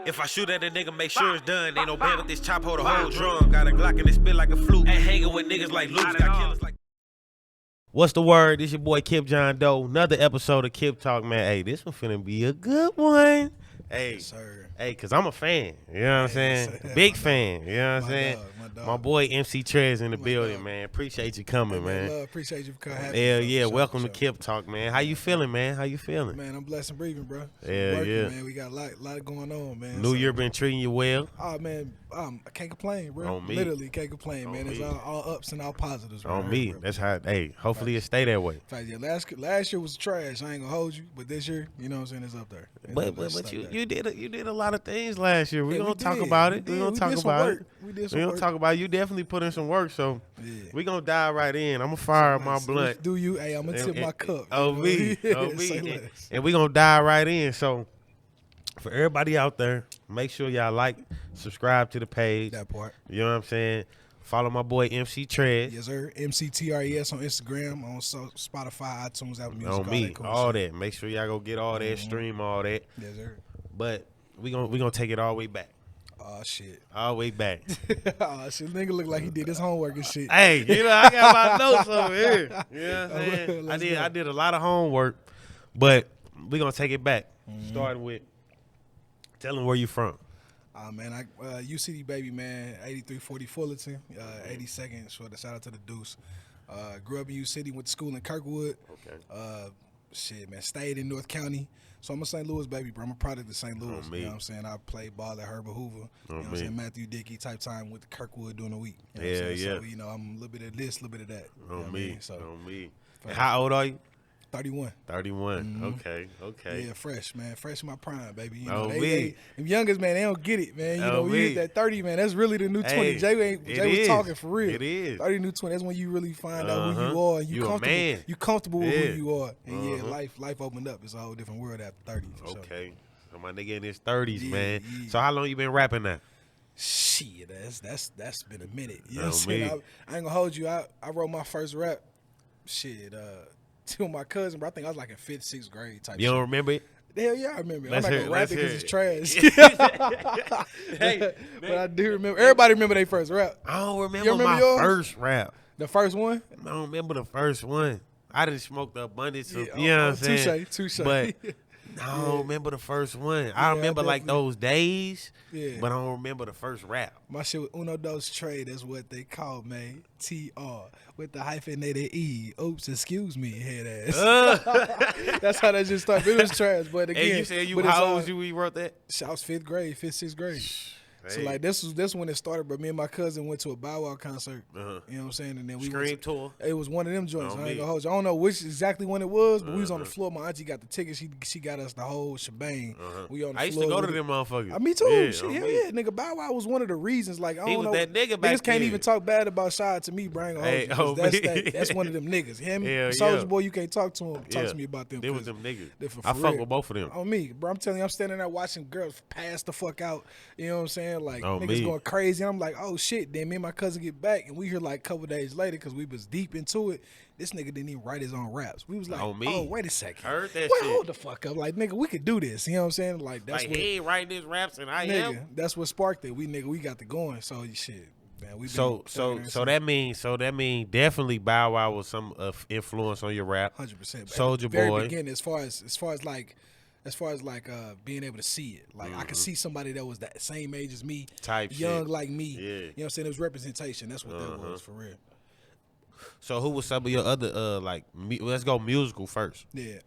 If I shoot at a nigga, make sure it's done. Ain't no band with this chop, hold a whole drum. Got a Glock and it spit like a flute. Ain't hanging with niggas like Luke. Got killers like. What's the word? This your boy Kip Jon Doe. Another episode of Kip Talk, man. Hey, this one finna be a good one. Hey, yes, sir. Hey, cause I'm a fan. You know what I'm saying? Big fan. You know what I'm saying? My boy MC Trez in the building, man. Appreciate you coming, man. Appreciate you for coming. Hell yeah, welcome to Kip Talk, man. How you feeling, man? How you feeling? Man, I'm blessed and breathing, bro. Yeah. Man, we got a lot going on, man. New Year been treating you well? Oh man, I can't complain, bro. On me. Literally can't complain, man. It's all ups and all positives. On me. Bro. That's how. Hey, hopefully it stay that way. In fact, yeah, last year was trash. I ain't gonna hold you, but this year, you know what I'm saying, it's up there. But you did a lot of things last year. We gonna talk about it. We gonna talk about it. We gonna talk about it. You definitely put in some work, so we gonna dive right in. I'm gonna fire up my blunt. Do you? Hey, I'm gonna tip my cup. On me. And we gonna dive right in. So for everybody out there, make sure y'all like, subscribe to the page. That part. You know what I'm saying? Follow my boy MC Trez. Yes, sir. MCTRES on Instagram, on Spotify, iTunes, Apple Music. On me, all that. Make sure y'all go get all that, stream all that. Yes, sir. But we gonna take it all the way back. Oh shit. All the way back. Oh shit, nigga look like he did his homework and shit. Hey, you know I got my notes over here. You know what I'm saying? I did a lot of homework, but we gonna take it back. Starting with telling where you from. Man, UCD baby, man, 8340 Fullerton, 82nd. Shout out to the Deuce. Grew up in U City, went to school in Kirkwood. Okay. Shit, man, stayed in North County. So I'm a St. Louis baby, bro. I'm a product of St. Louis. You know what I'm saying? I played ball at Herbert Hoover. You know what I'm saying? Matthew Dickey type time with Kirkwood during the week. You know what I'm saying? So, you know, I'm a little bit of this, a little bit of that. On me. So, on me. And how old are you? 31. 31. Okay. Yeah, fresh, man. Fresh in my prime, baby. You know, them youngest, man, they don't get it, man. You know, we hit that 30, man. That's really the new 20. Jay was talking for real. It is. 30 new 20. That's when you really find out who you are. You comfortable. A man. You comfortable with who you are. And life opened up. It's a whole different world after 30. Okay. So my nigga in his 30s, man. Yeah. So how long you been rapping now? Shit, that's been a minute. You know what I'm saying? I ain't gonna hold you. I wrote my first rap. Shit, to my cousin, bro. I think I was like in 5th, 6th grade type. You don't remember it? Hell yeah, I remember it. I'm not gonna rap it because it's trash. But I do remember. Everybody remember their first rap. I don't remember my first rap. The first one? I don't remember the first one. I didn't smoke the abundance of, you know what I'm saying? Touche. But I don't remember the first one. I remember like those days, but I don't remember the first rap. My shit was Uno Dos Trey. That's what they called me. TR with the hyphenated E. Oops, excuse me, head ass. That's how that just started. It was trash, but again. And you said how old was you when you wrote that? I was 5th grade, 5th, 6th grade. So like this when it started, but me and my cousin went to a Bow Wow concert. You know what I'm saying? And then we Scream tour. It was one of them joints. I ain't gonna hold you. I don't know which exactly when it was, but we was on the floor. My auntie got the tickets. She got us the whole shebang. We on the floor. I used to go to them motherfuckers. Me too. Yeah, shit, hell yeah, nigga. Bow Wow was one of the reasons. Like I don't know. That nigga back niggas can't even talk bad about Shad to me, bro. That's one of them niggas. Him, Soulja Boy, you can't talk to him. Talk to me about them. They was them niggas. I fuck with both of them. On me, bro. I'm telling you, I'm standing there watching girls pass the fuck out. You know what I'm saying? Like niggas going crazy, and I'm like, oh shit. Then me and my cousin get back, and we hear like a couple days later, because we was deep into it, this nigga didn't even write his own raps. We was like, oh wait a second, heard that shit. Hold the fuck up, like nigga, we could do this. You know what I'm saying? Like that's like he ain't writing his raps, and I am. That's what sparked it. We got the going. So shit. Man, we so that means definitely Bow Wow was some influence on your rap. 100%. Soulja Boy. Beginning, as far as being able to see it, like I could see somebody that was that same age as me, type young shit. like me. Yeah. You know what I'm saying? It was representation. That's what that was for real. So who was some of your other let's go musical first. Yeah,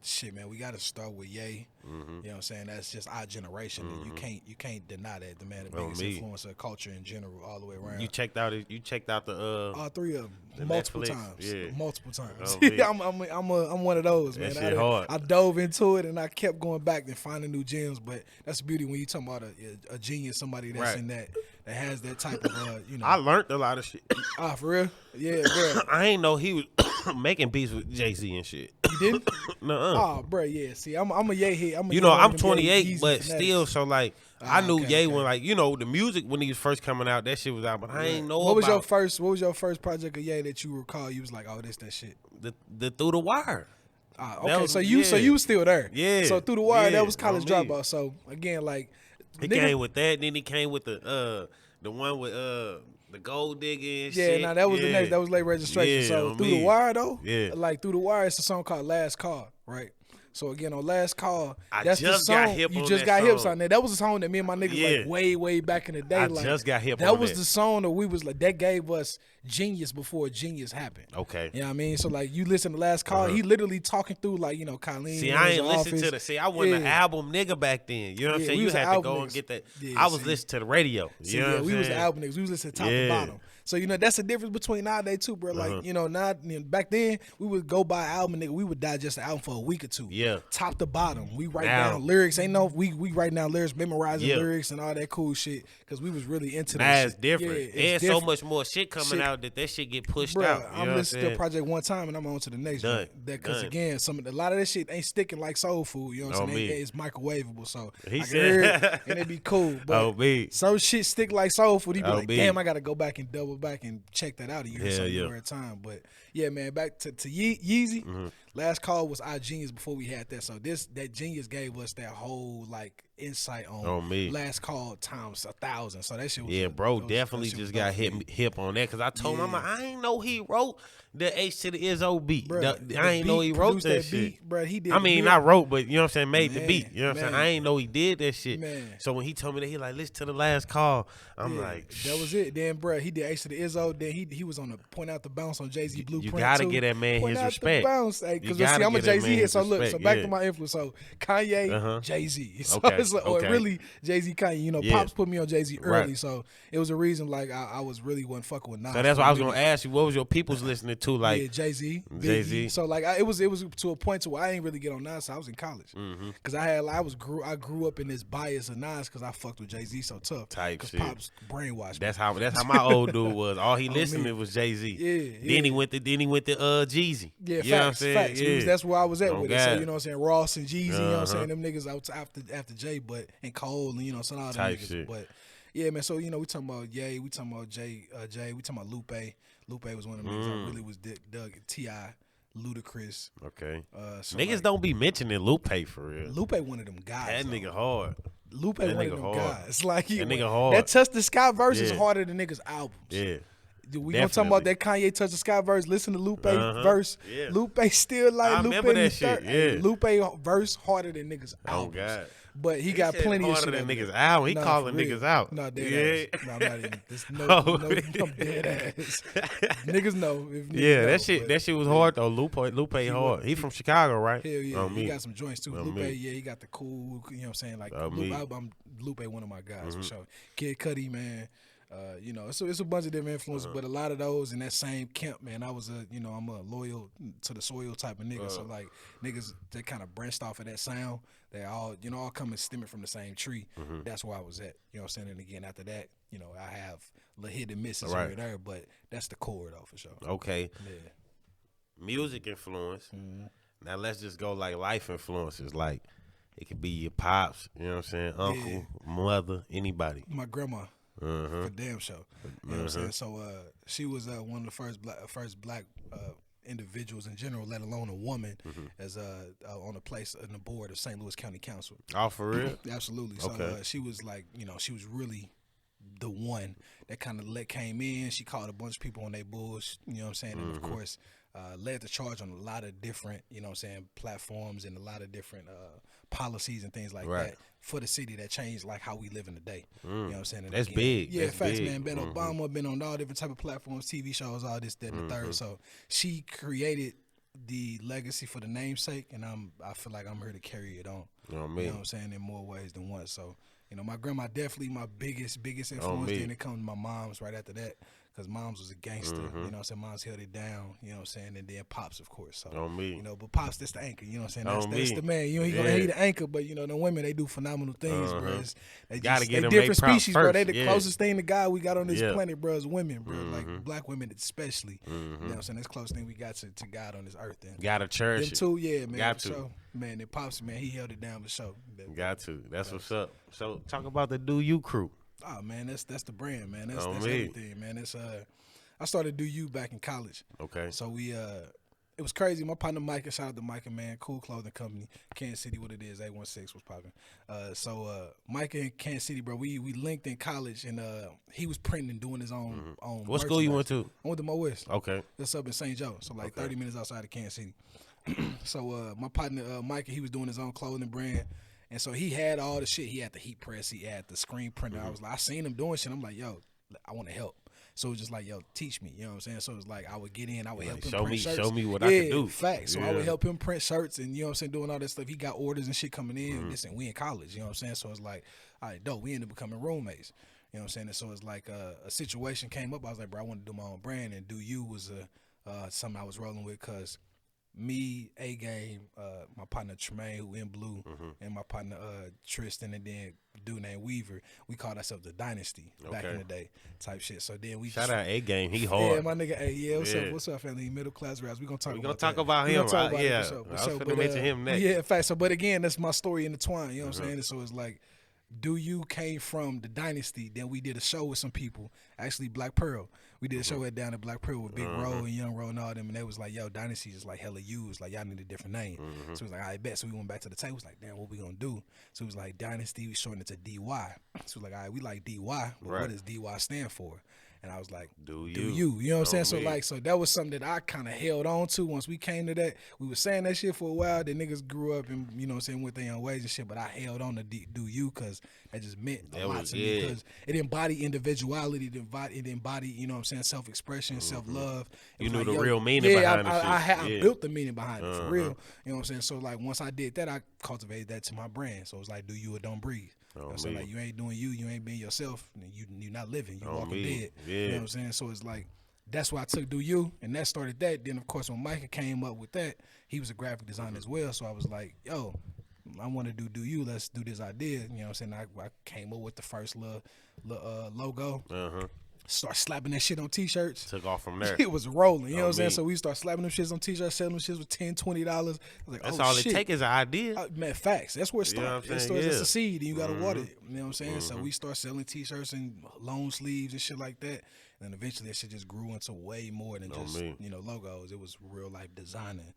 shit, man, we got to start with Ye. You know what I'm saying? That's just our generation. And you can't deny that the man, the biggest influence of culture in general, all the way around. You checked out the all three of them multiple times. Yeah. I'm one of those, man. That shit hard. I dove into it and I kept going back and finding new gems. But that's the beauty when you talking about a genius, somebody that's in that has that type of I learned a lot of shit. For real? Yeah, bro. I ain't know he was making beats with Jay-Z and shit. You didn't? Nuh-uh. Oh, bro, yeah. See, I'm a Ye head. I'm 28, but still, so like I knew Ye when the music when he was first coming out, that shit was out, but I ain't know What was your first project of Ye that you recall? You was like, oh, this that shit. The Through the Wire. Okay, so you was still there. Yeah. So Through the Wire, yeah, that was College Dropout. So again, like He came with that. Then he came with the one with the gold digger and shit. Nah, that was the next. That was late registration. Yeah, so through the wire though, yeah, like through the wire, it's a song called Last Call, right? So again, on Last Call, that's the song. You just got hip on there. That was a song that me and my niggas like way back in the day. I just got hip on that. That was the song that we was like, that gave us genius before genius happened. Okay. You know what I mean? So like you listen to Last Call, he literally talking through like, you know, Colleen. See, I ain't listen to I wasn't an album nigga back then. You know what I'm saying? You had to go and get that. I was listening to the radio. You know what I'm we saying? was album niggas. We was listening top to bottom. So, you know, that's the difference between nowadays, too, bro. Like, you know, back then, we would go buy an album, nigga. We would digest the album for a week or two. Yeah. Top to bottom. We write down lyrics. We write down lyrics, memorizing lyrics and all that cool shit because we was really into that shit. It's different. There's so much more shit coming out that shit get pushed out. I'm listening to a project one time and I'm on to the next one. Because, again, a lot of that shit ain't sticking like soul food. You know what I'm saying? It's microwavable. So, I can hear it and it be cool. But some shit stick like soul food. He be like, damn, I got to go back and double back and check that out a year or something at a time. But yeah, man, back to Yeezy. Last Call was our genius before we had that. So that genius gave us that whole like insight on Last Call times 1,000. So that shit was bro definitely just got hip on that because I told him I ain't know he wrote the H to the Izzo beat. I ain't know he wrote that shit. Beat, bro, he did. I mean, not wrote, but you know what I'm saying, made the beat. You know what I'm saying? I ain't know he did that shit. Man. So when he told me that, he like, listen to the Last Call. I'm like, that was it. Then, bro, he did H to the Izzo. Then he was on the Point Out the Bounce on Jay-Z Blueprint. You gotta get that man his respect. Because I'm a Jay-Z hit. So look, back to my influence. So Kanye, Jay-Z. So it's like, or really Jay-Z, Kanye. You know, Pops put me on Jay-Z early, so it was a reason like I was really wasn't fucking with Nas. So that's why I was gonna ask you, what was your people's listening to? Like Jay-Z. So like it was to a point to where I ain't really get on Nas. So I was in college because I grew up in this bias of Nas because I fucked with Jay-Z so tough. Type shit. Pops brainwashed me. That's how my old dude was. All he listened to was Jay-Z. Yeah. Then he went to Jeezy. Yeah, you know what I'm saying? Facts. Yeah. That's where I was at with it. So you know what I'm saying? Ross and Jeezy, you know what I'm saying? Them niggas out after Jay, and Cole, and you know, so all them niggas. Shit. But yeah, man. So you know, we talking about Ye, we talking about Jay, we talking about Lupe. Lupe was one of them niggas I really was dug. T.I., Ludacris. Okay. So niggas like, don't be mentioning Lupe for real. Lupe one of them guys. That nigga hard. Lupe one of them guys. Like that nigga hard. That Touch the Sky verse is harder than niggas' albums. Yeah. We gonna talk about that Kanye Touch the Sky verse. Listen to Lupe verse. Yeah. Lupe still like I Lupe. remember that shit. Yeah. Lupe verse harder than niggas' albums. Oh God. But he got plenty of shit. Harder than niggas out. He calling niggas out. No, dead ass. No, I'm not even. I'm dead ass. Niggas know. That shit was hard though. Lupe hard. He from Chicago, right? Hell yeah. He got some joints too. Lupe, he got the cool. You know what I'm saying? Like Lupe, one of my guys for sure. Kid Cudi, man. You know, it's a bunch of different influences, but a lot of those in that same camp, man. I'm a loyal to the soil type of nigga. So like niggas that kind of branched off of that sound. They all, you know, all coming stemming from the same tree. That's where I was at. You know what I'm saying? And again, after that, you know, I have little hit and misses here and there, but that's the core though for sure. Okay. Yeah. Music influence. Now let's just go like life influences. Like it could be your pops, you know what I'm saying, uncle, mother, anybody. My grandma. For damn sure. You know what I'm saying? So she was one of the first black individuals in general, let alone a woman, as on a place in the board of St. Louis County Council. Oh, for real? Absolutely. So she was like, you know, she was really the one that kind of came in. She called a bunch of people on their bulls, you know what I'm saying? And of course, led the charge on a lot of different, you know what I'm saying, platforms and a lot of different policies and things like that for the city that changed like how we live in the day. You know what I'm saying? And that's big. Yeah, that's facts, big. man. Been Obama, been on all different type of platforms, TV shows, all this, that, and the third. So she created the legacy for the namesake, and I feel like I'm here to carry it on. You know what I'm saying? In more ways than one. So, you know, my grandma definitely my biggest influence. Then it comes to my mom's right after that. Because Moms was a gangster, you know what I'm saying? Moms held it down, you know what I'm saying? And then Pops, of course. So, you know, but Pops, that's the anchor, you know what I'm saying? That's the man. You know, he gonna hate the anchor, but, you know, the women, they do phenomenal things, bro. They different species, bro. They the closest thing to God we got on this planet, bro, is women, bro. Like black women especially. You know what I'm saying? That's the closest thing we got to God on this earth. Gotta cherish them it. Too, yeah, man. Got to. Sure. Man, then Pops, man, he held it down for sure. Got to. That's what's up. So, talk about the Do You crew. Oh, man, that's the brand, man. That's everything, man. It's I started Do You back in college. Okay. So we It was crazy. My partner Micah, shout out to Micah, man, cool clothing company, Kansas City, what it is, 816 was popping. Micah in Kansas City, bro, we linked in college, and he was printing and doing his own. What school you went to? I went to Mo West. Okay, that's up in St. Joe, so 30 minutes outside of Kansas City. So my partner Micah, he was doing his own clothing brand. And so he had all the shit. He had the heat press. He had the screen printer. I seen him doing shit. I'm like, yo, I want to help. So it was just like, yo, teach me. You know what I'm saying? So it was like I would get in. I would help him print shirts. Show me what I can do. Facts. So I would help him print shirts and, you know what I'm saying, doing all that stuff. He got orders and shit coming in. Listen, we in college. You know what I'm saying? So it's like, all right, dope. We ended up becoming roommates. You know what I'm saying? And so it's like a situation came up. I was like, bro, I want to do my own brand. And Do You was something I was rolling with because me, A-Game, my partner Tremaine, who in blue, and my partner Tristan, and then a dude named Weaver, we called ourselves the Dynasty back in the day type shit. So then we shout out A-Game, he hard. Yeah, my nigga, what's up, family? Middle class raps. We gonna talk about him. I was gonna mention him next. Yeah, in fact. So, but again, that's my story intertwined. You know what I'm saying? And so it's like, Do You came from the Dynasty. Then we did a show with some people, actually Black Pearl. We did a show down at Black Pearl with Big Ro and Young Ro and all them, and they was like, yo, Dynasty is like hella used. Like, y'all need a different name. So it was like, I bet. So we went back to the table. It was like, damn, what we gonna do? So it was like, Dynasty, we shortened it to DY. So it was like, all right, we like DY, but what does DY stand for? And I was like, Do you. You know what I'm saying? So that was something that I kind of held on to once we came to that. We was saying that shit for a while. The niggas grew up and, you know what I'm saying, went their own ways and shit. But I held on to Do You because that just meant a lot to me. Because it embodied individuality. It embodied, you know what I'm saying, self-expression, self-love. You knew the real meaning behind it. I built the meaning behind it for real. You know what I'm saying? So, like, once I did that, I cultivated that to my brand. So it was like, Do You or Don't Breathe. You know what I'm saying? Like, you ain't doing you ain't being yourself, and you're not living, you walking dead. Yeah. You know what I'm saying? So it's like, that's why I took Do You, and that started that. Then, of course, when Micah came up with that, he was a graphic designer as well. So I was like, yo, I want to do You. Let's do this idea. You know what I'm saying? I came up with the first little logo. Start slapping that shit on T-shirts. Took off from there. It was rolling. You know what I'm saying? So we start slapping them shits on T-shirts, selling them shits with $10, $20. Like, that's all it take is an idea. Man, facts. That's where it starts. You know it starts as a seed, and you got to water it. You know what I'm saying? So we start selling T-shirts and long sleeves and shit like that. And eventually that shit just grew into way more than just, you know, logos. It was real life designing.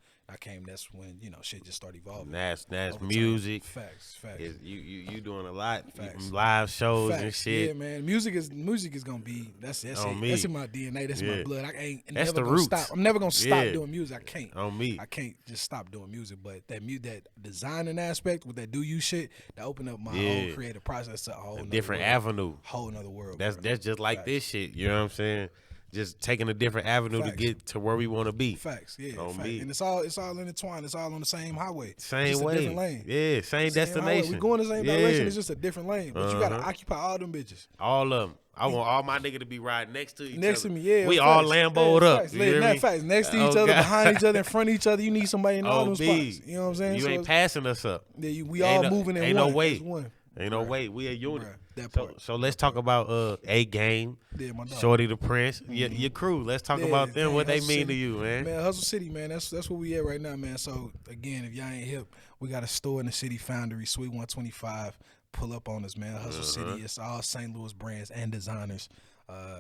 That's when, you know, shit just started evolving. That's music. Facts. You doing a lot. Live shows and shit. Yeah, man. Music is gonna be that's it. That's in my DNA. That's in my blood. That's the roots. Stop. I'm never gonna stop doing music. I can't. On me. I can't just stop doing music. But that designing aspect with that Do You shit, that opened up my whole creative process to a whole different avenue. Whole nother world. That's just like this shit. You know what I'm saying? Just taking a different avenue to get to where we want to be. Facts, yeah. And it's all intertwined. It's all on the same highway. Same way. Different lane. Yeah, same destination. We're going the same direction. It's just a different lane. But you got to occupy all them bitches. All of them. I want all my niggas to be riding next to each other. Next to me, yeah. We all Lambo'd up. Facts. Next to each other, behind each other, in front of each other. You need somebody in all those spots. You know what I'm saying? You ain't passing us up. Yeah, we all moving in one. Ain't no way. Ain't no way. We a unit. So let's talk about A-Game, Shorty the Prince, your crew. Let's talk about them. What they mean to you, man. Man, Hustle City, man. That's where we at right now, man. So again, if y'all ain't hip, we got a store in the city, Foundry, Suite 125. Pull up on us, man. Hustle City. It's all St. Louis brands and designers.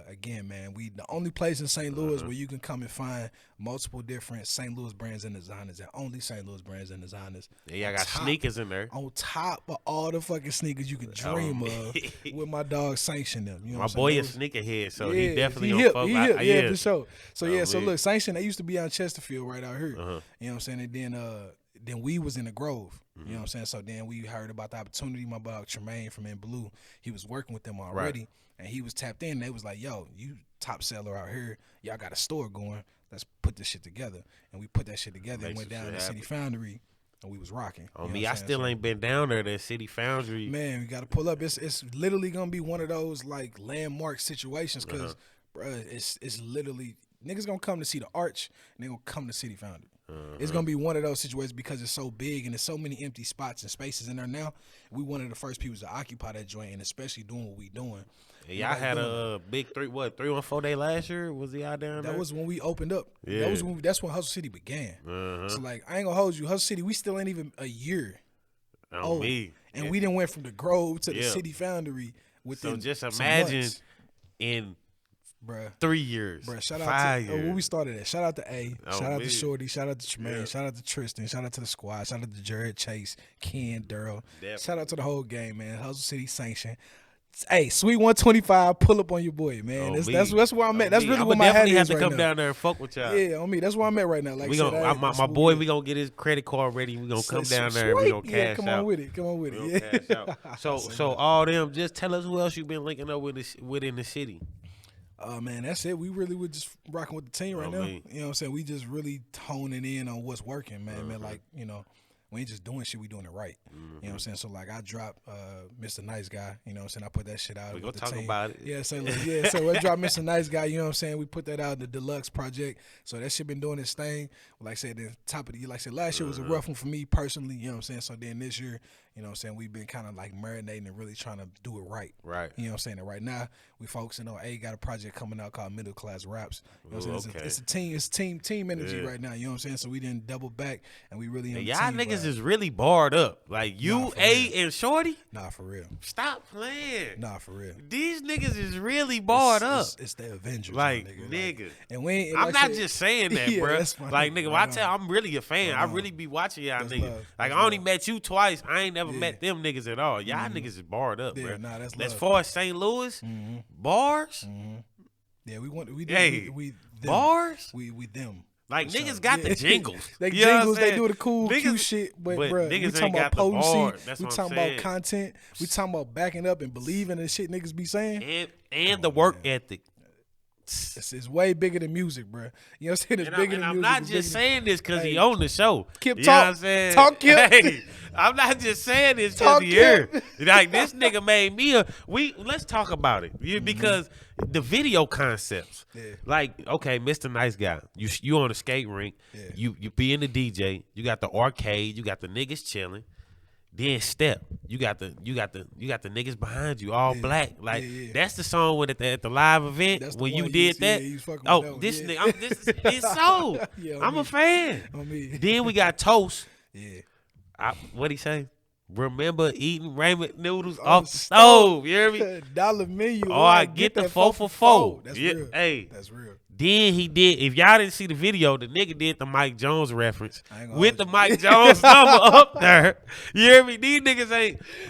Again, man, we the only place in St. Louis where you can come and find multiple different St. Louis brands and designers, and only St. Louis brands and designers. Yeah, I got sneakers in there. On top of all the fucking sneakers you could dream of, with my dog Sanction them. You know my boy is sneakerhead, so he definitely gonna fuck. Yeah, for sure. So so look, Sanction, they used to be on Chesterfield right out here. You know what I'm saying? And then we was in the Grove. You know what I'm saying? So then we heard about the opportunity. My dog Tremaine from In Blue, he was working with them already. Right. And he was tapped in. They was like, yo, you top seller out here. Y'all got a store going. Let's put this shit together. And we put that shit together and went down to City Foundry, and we was rocking. On me, I still ain't been down there at City Foundry. Man, we got to pull up. It's literally going to be one of those, like, landmark situations because, bro, it's literally, niggas going to come to see the Arch, and they going to come to City Foundry. It's going to be one of those situations because it's so big and there's so many empty spots and spaces in there now. We one of the first people to occupy that joint, and especially doing what we doing. Yeah, y'all had a big 314 day last year. Was y'all down there? That was when we opened up. Yeah. That's when Hustle City began. So, like, I ain't going to hold you. Hustle City, we still ain't even a year old. Me. And we done went from the Grove to the City Foundry within So just imagine in Bruh. 3 years. Bruh, shout out 5 to years. where we started at. Shout out to A. Oh, shout out man. to Shorty. Shout out to Tremaine. Yeah. Shout out to Tristan. Shout out to the squad. Shout out to Jared, Chase, Ken, Daryl. Shout out to the whole game, man. Hustle City Sanction. Hey, Sweet 125, pull up on your boy, man. That's where I'm at. That's really what my hat is have to right come now. down there and fuck with y'all. Yeah, on me. That's where I'm at right now. Like we gonna, my boy, we gonna get his credit card ready. We gonna come down there and we gonna cash out. Come on with it. Come on with it. Yeah. Cash out. So all them, just tell us who else you been linking up with in the city. Man, that's it. We really were just rocking with the team right now. You know what I'm saying? We just really honing in on what's working, man. Man, like, you know, we ain't just doing shit, we doing it right. You know what I'm saying? So, like, I dropped Mr. Nice Guy. You know what I'm saying? I put that shit out. We gonna the talk team. about it. Yeah, so I dropped Mr. Nice Guy. You know what I'm saying? We put that out in the deluxe project. So that shit been doing its thing. Like I said, the top of the year, like I said, last year was a rough one for me personally. You know what I'm saying? So then this year, you know what I'm saying, we've been kind of like marinating and really trying to do it right. Right. You know what I'm saying? And right now, we focusing on got a project coming out called Middle Class Raps. You know what I'm saying? It's a team energy right now. You know what I'm saying? So we didn't double back and we really y'all niggas is really barred up. Like you, and Shorty. Nah, for real. Stop playing. Nah, for real. These niggas is really barred up. It's the Avengers, like nigga. Like, and we ain't, I'm not just saying that, bro. Like nigga, I'm really a fan. I really be watching y'all niggas. Like I only met you twice. I ain't never met them niggas at all. Y'all niggas is barred up, bro. Nah, that's as far as St. Louis, bars. Yeah, we bars. We them. Like niggas got the jingles. They jingles, they do the cool, cute shit. But bro, we talking about potency. We talking about content. We talking about backing up and believing in the shit niggas be saying. And the work ethic. It's way bigger than music, bro. You know what I'm saying? It's bigger than music. I'm not just saying this because he on the show. Kip you talk. Know what I'm saying? Talk Kip. Hey, I'm not just saying this because he here. Like this nigga made me let's talk about it. Because the video concepts. Yeah. Like, okay, Mr. Nice Guy. You on the skate rink. Yeah. You being the DJ. You got the arcade. You got the niggas chilling. Then Step, you got the niggas behind you, all black. Like that's the song when at the live event when you did that. This nigga, this is his soul. I'm a fan. Then we got Toast. Yeah. What'd he say? Remember eating ramen noodles off the stove. You hear me? Dollar menu. Oh, I get the 4 for 4. That's real. Hey, that's real. Then he did. If y'all didn't see the video, the nigga did the Mike Jones reference with the Mike Jones number up there. You hear me? These niggas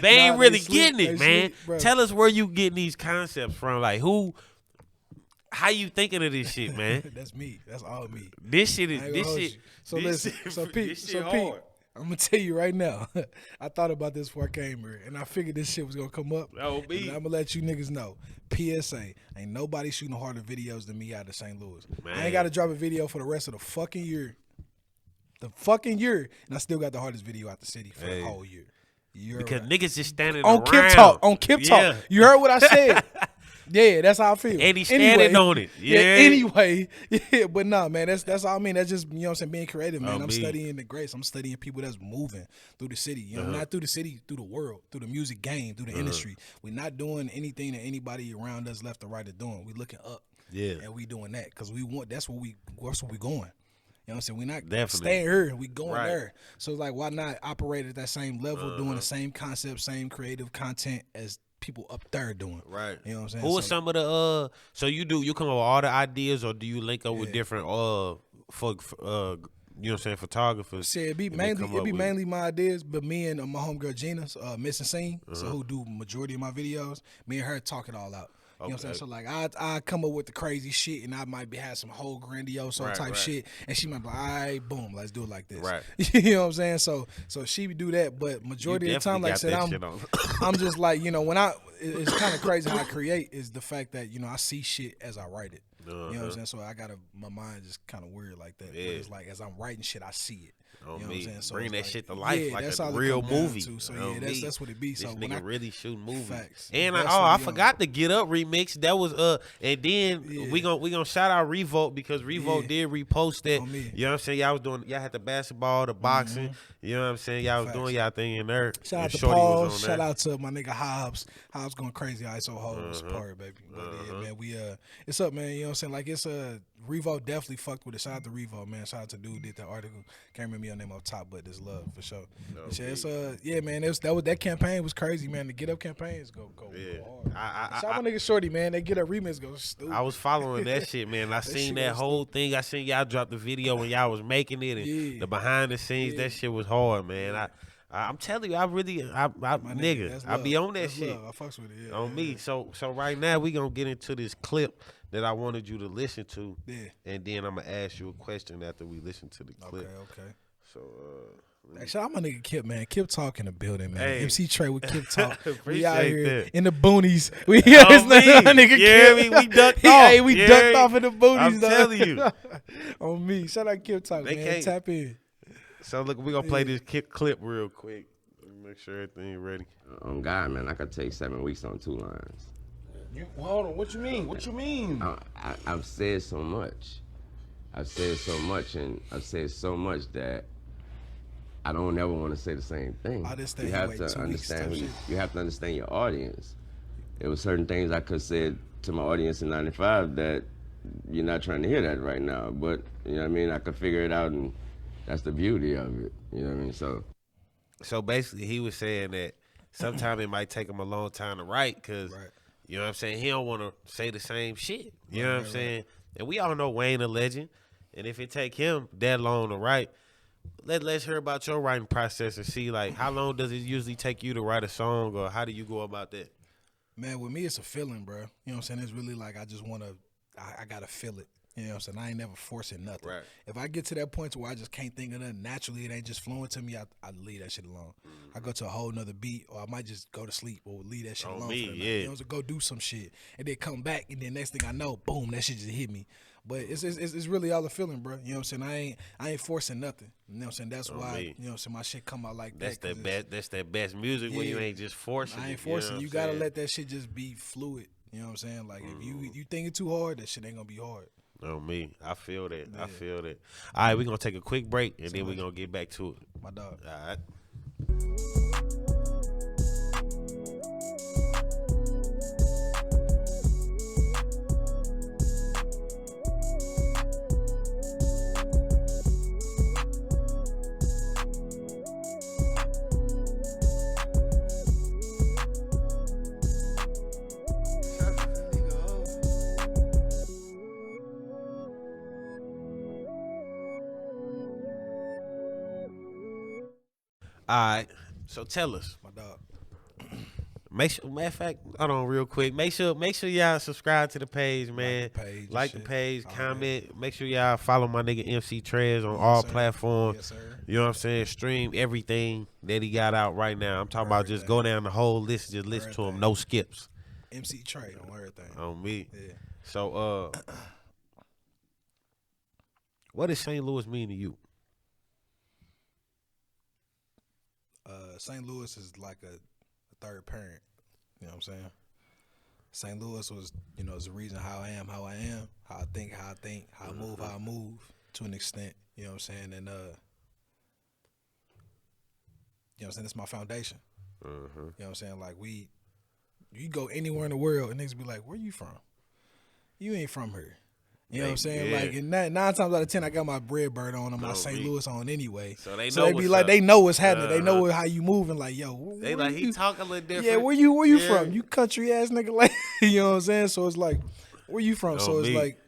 ain't really getting it, man. Tell us where you getting these concepts from. Like how you thinking of this shit, man? That's me. That's all me. This shit. So listen. So Pete. I'm gonna tell you right now. I thought about this before I came here, and I figured this shit was gonna come up. Oh, me. I'm gonna let you niggas know. PSA: ain't nobody shooting harder videos than me out of St. Louis. Man. I ain't got to drop a video for the rest of the fucking year. And I still got the hardest video out the city for the whole year. Because niggas just standing on around. Kip Talk. You heard what I said? Yeah, that's how I feel. And he's standing on it. Yeah. Anyway. Yeah, but nah, man, that's all I mean. That's just, you know what I'm saying, being creative, man. I'm studying the greats. I'm studying people that's moving through the city. You know, not through the city, through the world, through the music game, through the industry. We're not doing anything that anybody around us left or right are doing. We looking up. Yeah. And we doing that because that's where we going. You know what I'm saying? We're not staying here. We going there. So it's like, why not operate at that same level, doing the same concept, same creative content as people up there doing. Right. You know what I'm saying? Who are some of the so you come up with all the ideas, or do you link up with different you know what I'm saying, photographers? See, it be mainly my ideas, but me and my homegirl Gina, Missing Scene, so who do majority of my videos, me and her talk it all out. You know what I'm saying? So like I come up with the crazy shit, and I might have some whole grandiose type shit, and she might be like, all right, boom, let's do it like this. Right. You know what I'm saying? So she would do that, but majority of the time, like I said, I'm just like, you know, it's kind of crazy how I create is the fact that, you know, I see shit as I write it. You know what I'm saying? So my mind just kind of weird like that. Yeah. But it's like as I'm writing shit, I see it. You know what I'm saying? So bring that shit to life like a real movie. So that's what it be. So this nigga really shooting movies. Facts. And I forgot the Get Up remix. That was and then we gonna shout out Revolt because Revolt did repost that. You know what I'm saying? Y'all had the basketball, the boxing. You know what I'm saying? Y'all was doing y'all thing in there. Shout out to Paul. Shout out to my nigga Hobbs. Hobbs going crazy. ISO Hoes part, baby. But yeah, man, it's up, man. You know what I'm saying? Like it's Revolt definitely fucked with it. Shout out to Revolt, man. Shout out to dude did the article. Can't remember me your name up top, but there's love for sure. Yeah, man. That campaign was crazy, man. The Get Up campaigns go hard. Shout out my nigga Shorty, man. They Get Up remix goes stupid. I was following that shit, man. I seen that whole thing. I seen y'all drop the video when y'all was making it, and the behind the scenes. That shit was hard, man. I'm telling you, I be on that shit. I fucks with it. On me. So right now we gonna get into this clip that I wanted you to listen to. Yeah. And then I'm gonna ask you a question after we listen to the clip. Okay. So shout out my nigga Kip, man. KipTalk in the building, man. Hey. MC Trey with KipTalk. We out Appreciate here that. in the boonies. We nigga Kip. We ducked off. Hey, we ducked off in the boonies. I'm telling you. On me. Shout out KipTalk, man. Tap in. So look, we gonna play this clip real quick. Make sure everything ready. God, man, I could take 7 weeks on 2 lines. Hold on, what you mean? What you mean? I've said so much. I've said so much, and I've said so much that I don't ever want to say the same thing. You have to understand. You have to understand your audience. There were certain things I could have said to my audience in '95 that you're not trying to hear that right now. But you know what I mean. I could figure it out, and that's the beauty of it. You know what I mean. So basically, he was saying that sometimes it might take him a long time to write because, you know what I'm saying, he don't want to say the same shit. You know what I'm saying? And we all know Wayne a legend. And if it take him that long to write, let's hear about your writing process and see, like, how long does it usually take you to write a song, or how do you go about that? Man, with me, it's a feeling, bro. You know what I'm saying? It's really like I just want to – I got to feel it. You know what I'm saying? I ain't never forcing nothing. Right. If I get to that point to where I just can't think of nothing naturally, it ain't just flowing to me, I leave that shit alone. I go to a whole nother beat, or I might just go to sleep or leave that shit alone. Me, for the night. You know, so go do some shit. And then come back, and then next thing I know, boom, that shit just hit me. But it's really all a feeling, bro. You know what I'm saying? I ain't forcing nothing. You know what I'm saying? That's why, you know what I'm saying, my shit come out like that's that. That's that best music when you ain't just forcing it. I ain't forcing. You gotta let that shit just be fluid. You know what I'm saying? Like, if you thinking too hard, that shit ain't gonna be hard. On me. I feel that. I feel that. All right, we're going to take a quick break, and then we're going to get back to it. My dog. All right. All right, so tell us, my dog. Matter of fact, hold on real quick. Make sure y'all subscribe to the page, man. Like the page, comment. Right. Make sure y'all follow my nigga MC Trez on all platforms. Yes, sir. You know what I'm saying? Stream everything that he got out right now. I'm talking about just go down the whole list, just listen to him, no skips. MC Trey on everything. On me. Yeah. So, what does St. Louis mean to you? St. Louis is like a third parent. You know what I'm saying? St. Louis was, is the reason how I am, how I think, how I move, how I move to an extent. You know what I'm saying? And, you know what I'm saying? It's my foundation. You know what I'm saying? Like, you go anywhere in the world and niggas be like, where you from? You ain't from here. You know what I'm saying? Yeah. Like, and 9 times out of 10, I got my Redbird on and my St. Louis on anyway. So they be like, they know what's happening. They know how you moving. Like, yo, they like he talk a little different. Yeah, where you from? You country ass nigga. Like, you know what I'm saying? So it's like, where you from? So it's like,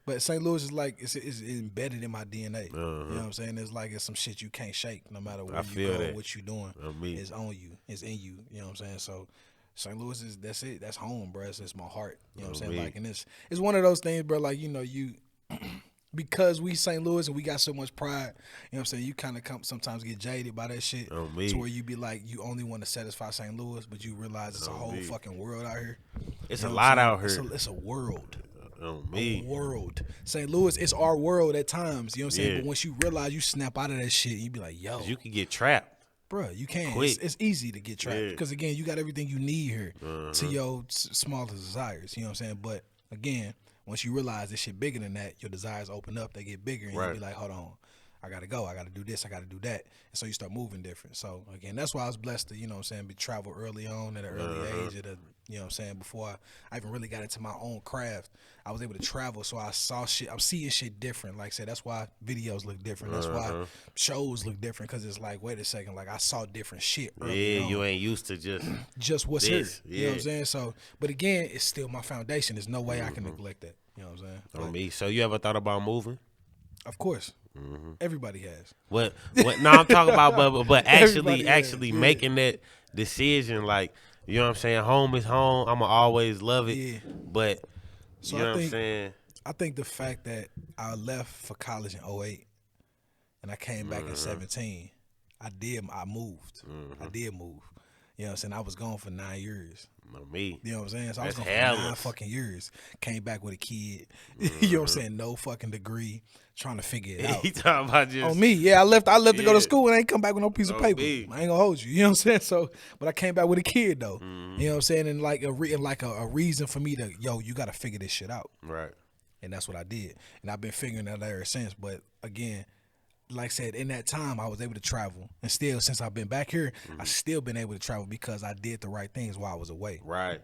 but St. Louis is like it's embedded in my DNA. You know what I'm saying? It's like it's some shit you can't shake, no matter where you go, what you doing. It's on you. It's in you. You know what I'm saying? So St. Louis that's it. That's home, bro. It's my heart. You know what I'm saying? Like, and it's one of those things, bro. Like, you because we St. Louis and we got so much pride. You know what I'm saying? You kind of sometimes get jaded by that shit. To where you be like, you only want to satisfy St. Louis, but you realize it's a whole fucking world out here. It's a lot out here. It's a world. A world. St. Louis, it's our world at times. You know what I'm saying? But once you realize you snap out of that shit, you be like, yo. You can get trapped. Bruh, you can. It's easy to get trapped because, again, you got everything you need here to your smallest desires. You know what I'm saying? But, again, once you realize this shit bigger than that, your desires open up, they get bigger, and you be like, hold on, I got to go. I got to do this. I got to do that. And so you start moving different. So, again, that's why I was blessed to, you know what I'm saying, travel early on at an early age, at a You know what I'm saying? Before I even really got into my own craft, I was able to travel, so I saw shit. I'm seeing shit different. Like I said, that's why videos look different. That's why shows look different, because it's like, wait a second, like I saw different shit early on. You ain't used to just what's this. here. You know what I'm saying? So, but again, it's still my foundation. There's no way I can neglect that. You know what I'm saying? On me. So you ever thought about moving? Of course. Everybody has. What? No, I'm talking about, but actually making that decision, like, you know what I'm saying? Home is home. I'ma always love it. Yeah. But so you know what I'm saying? I think the fact that I left for college in 2008 and I came back in 17, I moved. I did move. You know what I'm saying? I was gone for 9 years. Me. You know what I'm saying? So I was gone for 9 fucking years. Came back with a kid. You know what I'm saying? No fucking degree. Trying to figure it out. He talking about just on me. Yeah, I left to go to school and I ain't come back with no piece of paper. I ain't gonna hold you. You know what I'm saying? So, but I came back with a kid though. You know what I'm saying? And like a reason for me to, you got to figure this shit out. Right. And that's what I did. And I've been figuring that out ever since. But again, like I said, in that time, I was able to travel. And still, since I've been back here, I've still been able to travel because I did the right things while I was away. Right.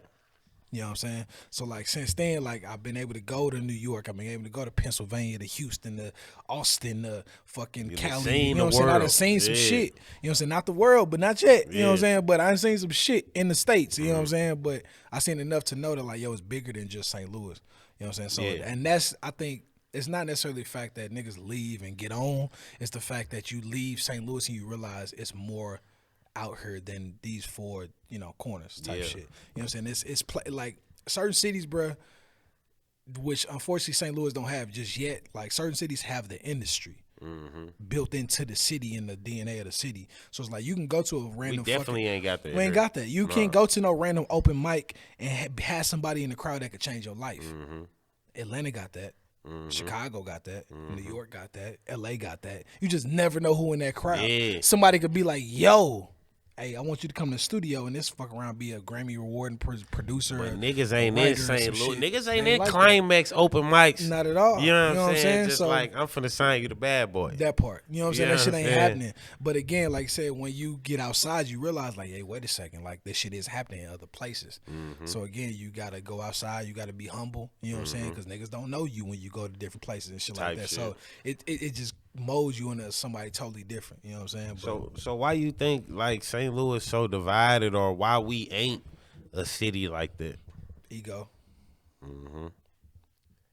You know what I'm saying? So, like, since then, like, I've been able to go to New York. I've been able to go to Pennsylvania, to Houston, to Austin, to fucking Cali. You know what I'm saying? I done seen some shit. You know what I'm saying? Not the world, but not yet. You know what I'm saying? But I done seen some shit in the States. You know what I'm saying? But I seen enough to know that, like, it's bigger than just St. Louis. You know what I'm saying? So, and that's, I think, it's not necessarily the fact that niggas leave and get on. It's the fact that you leave St. Louis and you realize it's more out here than these 4, corners type shit. You know what I'm saying? It's like certain cities, bruh, which unfortunately St. Louis don't have just yet. Like certain cities have the industry built into the city and the DNA of the city. So it's like you can go to a random. We definitely ain't got that. We ain't got that. You can't go to no random open mic and have somebody in the crowd that could change your life. Atlanta got that. Chicago got that. New York got that. LA got that. You just never know who in that crowd. Yeah. Somebody could be like, yo, hey, I want you to come to the studio and this fuck around be a Grammy rewarding producer. But niggas ain't in St. Louis. Niggas ain't in like Climax open mics. Not at all. You know what I'm saying? Just so, like, I'm finna sign you the bad boy. That part. You know what I'm saying? That shit ain't happening. But again, like I said, when you get outside, you realize, like, hey, wait a second. Like, this shit is happening in other places. So again, you got to go outside. You got to be humble. You know what I'm saying? Because niggas don't know you when you go to different places and shit like that. So it just molds you into somebody totally different. You know what I'm saying? So why you think like St. Louis so divided, or why we ain't a city like that? Ego.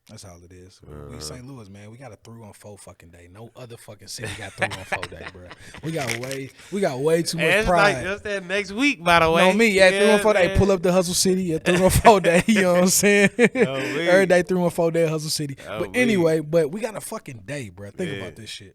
That's all it is. We St. Louis, man. We got a 3-on-4 fucking day. No other fucking city got 3-on-4 day, bro. We got way too much pride. Like just that next week, by the way. No, me, 3-on-4 day. Pull up the Hustle City at 3-on-4 day. You know what I'm saying? Every day 3-on-4 day Hustle City. But anyway, but we got a fucking day, bro. Think about this shit.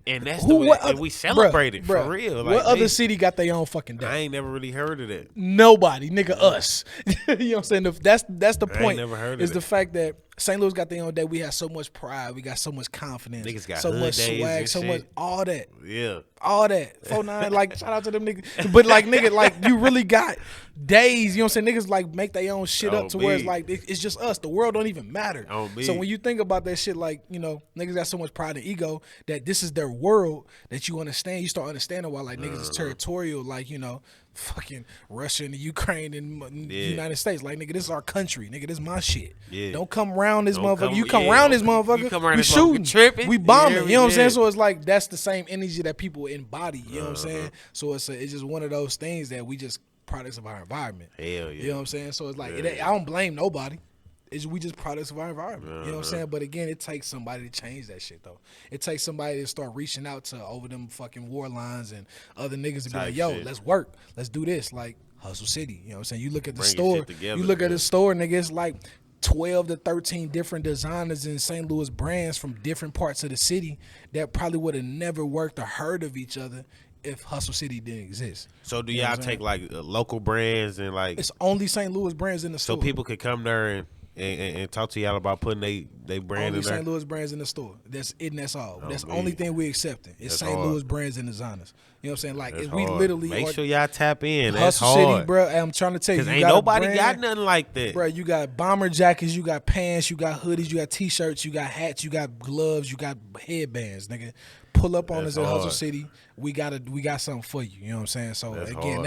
And that's the way and we celebrate it for real. Like, what other city got their own fucking day? I ain't never really heard of that. Nobody, nigga, us. You know what I'm saying? That's the point. I ain't never heard of is it. the fact that St. Louis got their own day. We have so much pride. We got so much confidence. Niggas got so hood much days swag. and So shit. much all that. Yeah. All that. 4-9, like shout out to them niggas. But like nigga, like you really got days. You know what I'm saying? Niggas like make their own shit up to where it's like it's just us. The world don't even matter. So when you think about that shit, like niggas got so much pride and ego that this is their world that you understand. You start understanding why like niggas is territorial. Like fucking Russia and the Ukraine and the United States. Like, nigga, this is our country. Nigga, this is my shit. Yeah. Don't come around this motherfucker. You come around this motherfucker, we shooting. Tripping. We bombing. You know what I'm saying? So it's like, that's the same energy that people embody. You know what I'm saying? So it's just one of those things that we just products of our environment. Hell yeah. You know what I'm saying? So it's like, I don't blame nobody. We just products of our environment. You know what I'm saying? But again, it takes somebody to change that shit, though. It takes somebody to start reaching out to over them fucking war lines and other niggas to be like, yo, let's work. Let's do this. Like, Hustle City. You know what I'm saying? You look at the store. You look at the store, nigga, it's like 12 to 13 different designers in St. Louis brands from different parts of the city that probably would have never worked or heard of each other if Hustle City didn't exist. So do y'all take like local brands and like... It's only St. Louis brands in the store. So people could come there and talk to y'all about putting they brand only St. Louis brands in the store. That's it, and that's all. That's the only thing we accepting. It's St. Louis brands and designers. You know what I'm saying? Like, we literally make sure y'all tap in. That's hard. Hustle City, bro. I'm trying to tell you, ain't nobody got nothing like that, bro. You got bomber jackets, you got pants, you got hoodies, you got t-shirts, you got hats, you got gloves, you got headbands, nigga. Pull up on us at Hustle City. We got something for you. You know what I'm saying? So again,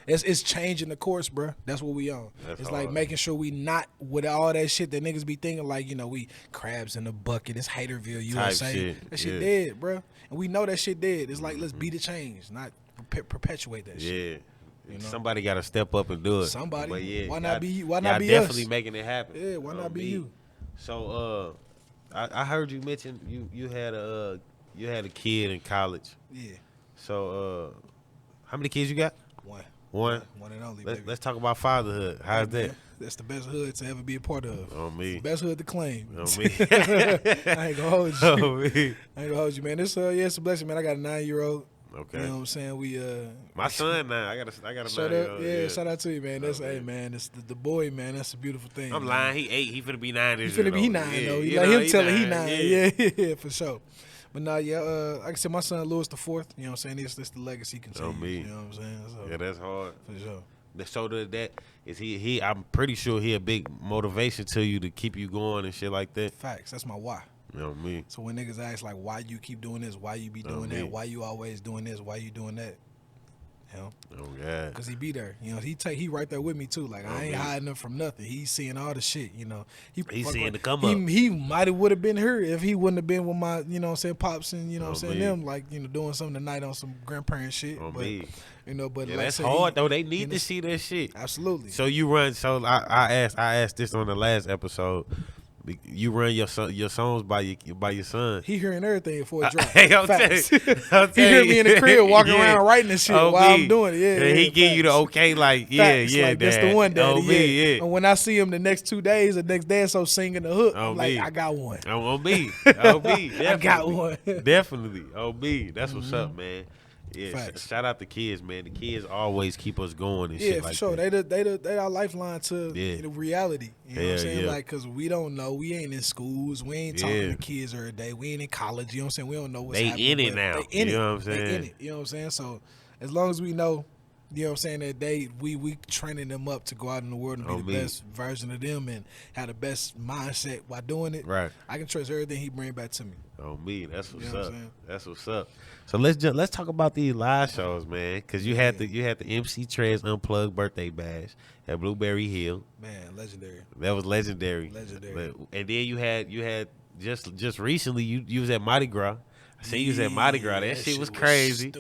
it's changing the course, bro. That's what we on. It's like making sure we not with all that shit that niggas be thinking like, you know, we crabs in the bucket. It's Haterville, USA. That shit dead, bro. And we know that shit dead. It's like, let's be the change, not perpetuate that shit. You know? Somebody got to step up and do it. Somebody. But yeah, why not be? Why not be definitely us? making it happen. Yeah. Why not be you? So I heard you mention you had a kid in college. Yeah. So how many kids you got? One and only. Let's talk about fatherhood. How's that? That's the best hood to ever be a part of. On me. It's the best hood to claim. On me. I ain't gonna hold you. On me. I ain't gonna hold you, man. This it's a blessing, man. I got a 9-year-old. Okay. You know what I'm saying? We my son now. I got a 9-year-old. Yeah, shout out to you, man. That's man. It's the boy, man. That's a beautiful thing. I'm lying. He 8. He finna be 9 this year. He finna be 9 though. You let him tell it he 9. Yeah, for sure. But nah, like I said, my son Louis the 4th. You know what I'm saying? This the legacy continues. You know what I'm saying? So, yeah, that's hard. For sure. So that is he. I'm pretty sure he a big motivation to you to keep you going and shit like that. Facts. That's my why. You know me. So when niggas ask like, why you keep doing this? Why you be doing that? Why you always doing this? Why you doing that? You know? Oh yeah. Cause he be there. You know, he right there with me too. Like I ain't hiding him from nothing. He's seeing all the shit. You know, he's seeing the come up. He might have would have been here if he wouldn't have been with my, you know what I'm saying, pops and you know what I'm saying, them like, you know, doing something tonight on some grandparent shit. But you know, but yeah, like that's hard though. They need to see that shit. Absolutely. So you run. So I asked this on the last episode. You run your songs by your son. He hearing everything before it drops. Hey, he hear me in the crib walking around writing this shit while I'm doing it. Yeah, and he give you the okay, like like, Dad. That's the one, Daddy. Yeah. And when I see him the next 2 days, the next day, so singing the hook, I'm like, I got one. On me. I got one. Definitely. On me. That's what's up, man. Yeah, shout out the kids, man. The kids always keep us going and shit like that. Yeah, for sure. They our lifeline to the reality. You know what I'm saying? Like, because we don't know. We ain't in schools. We ain't talking to kids every day. We ain't in college. You know what I'm saying? We don't know what's happening. They in it now. They in you it. know what I'm saying? They in it. You know what I'm saying? So, as long as we know, you know what I'm saying, that we training them up to go out in the world and be the best version of them and have the best mindset while doing it. Right. I can trust everything he bring back to me. On me. That's what's up. That's what's up. So let's talk about these live shows, man. Cause you had the MC Trez Unplugged birthday bash at Blueberry Hill. Man, legendary. That was legendary. And then you had just recently you was at Mardi Gras. I seen you was at Mardi Gras. That shit was crazy.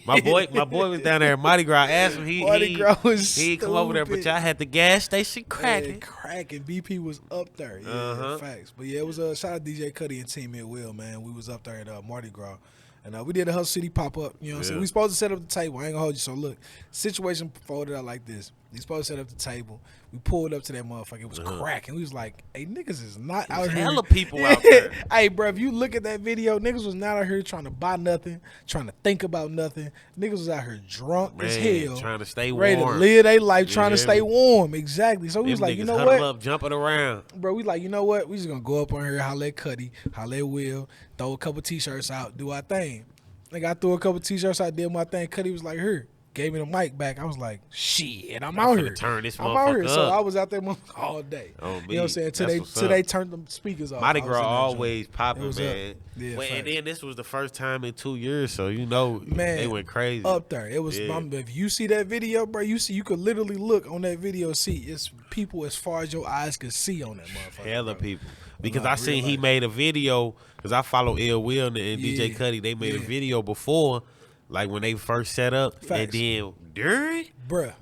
My boy was down there at Mardi Gras. I asked him, Mardi Gras was he come over there, but y'all had the gas station cracking. Cracking. BP was up there. Yeah, facts. But yeah, it was shout out DJ Cuddy and Team at Will, man. We was up there at Mardi Gras. And we did a Hustle City pop-up, you know what I'm saying? We supposed to set up the table. I ain't gonna hold you. So look, situation folded out like this. We supposed to set up the table. We pulled up to that motherfucker. It was cracking. We was like, hey, niggas is not out here. Hella people out there. Hey, bro, if you look at that video, niggas was not out here trying to buy nothing, trying to think about nothing. Niggas was out here drunk as hell. Trying to stay warm. Ready to live their life, trying to stay warm. Exactly. So we was like, you know what? Up, jumping around. Bro, we like, you know what? We just gonna go up on here, holler at Cuddy, holler at Will, throw a couple T-shirts out, do our thing. Like, I threw a couple T-shirts, I did my thing. Cuddy was like, here, gave me the mic back. I was like, shit, I'm out here. Turn this I'm out here. up. So I was out there all day. You know what I'm saying? Till they turned the speakers off. Mardi Gras always popping, man. Yeah, and then this was the first time in 2 years, so you know, man, they went crazy. Up there. It was, if you see that video, bro, you could literally look on that video, see it's people as far as your eyes could see on that motherfucker. Hella people. Because I seen he made a video, because I follow Ill Will and DJ Cuddy. They made a video before, like when they first set up. Facts. And then during,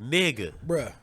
nigga.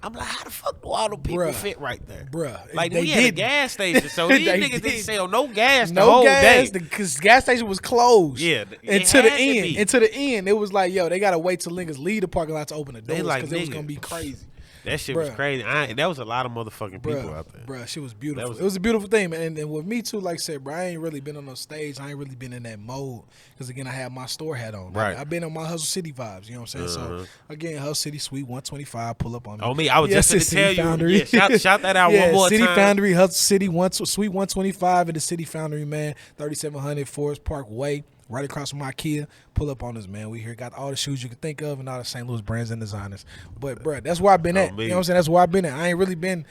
I'm like, how the fuck do all the people fit right there? Like, we had a gas station, so these niggas didn't sell no gas the whole day. Because gas station was closed. Yeah. And to the end, it was like, yo, they got to wait till niggas leave the parking lot to open the doors because it was going to be crazy. That shit was crazy. That was a lot of motherfucking people out there. Bruh, shit was beautiful. It was a beautiful thing, man. And with me too, like I said, bro, I ain't really been on no stage. I ain't really been in that mode. Because again, I had my store hat on. Right. I've been on my Hustle City vibes, you know what I'm saying? So again, Hustle City Suite 125, pull up on me. Oh, me, I was just going to tell Foundry. you. Yeah, shout that out one more City time. Foundry, Hustle City, Suite 125 at the City Foundry, man. 3700 Forest Park Way. Right across from IKEA, pull up on us, man. We here got all the shoes you can think of and all the St. Louis brands and designers. But, bro, that's where I've been at. You know what I'm saying? That's where I've been at. I ain't really been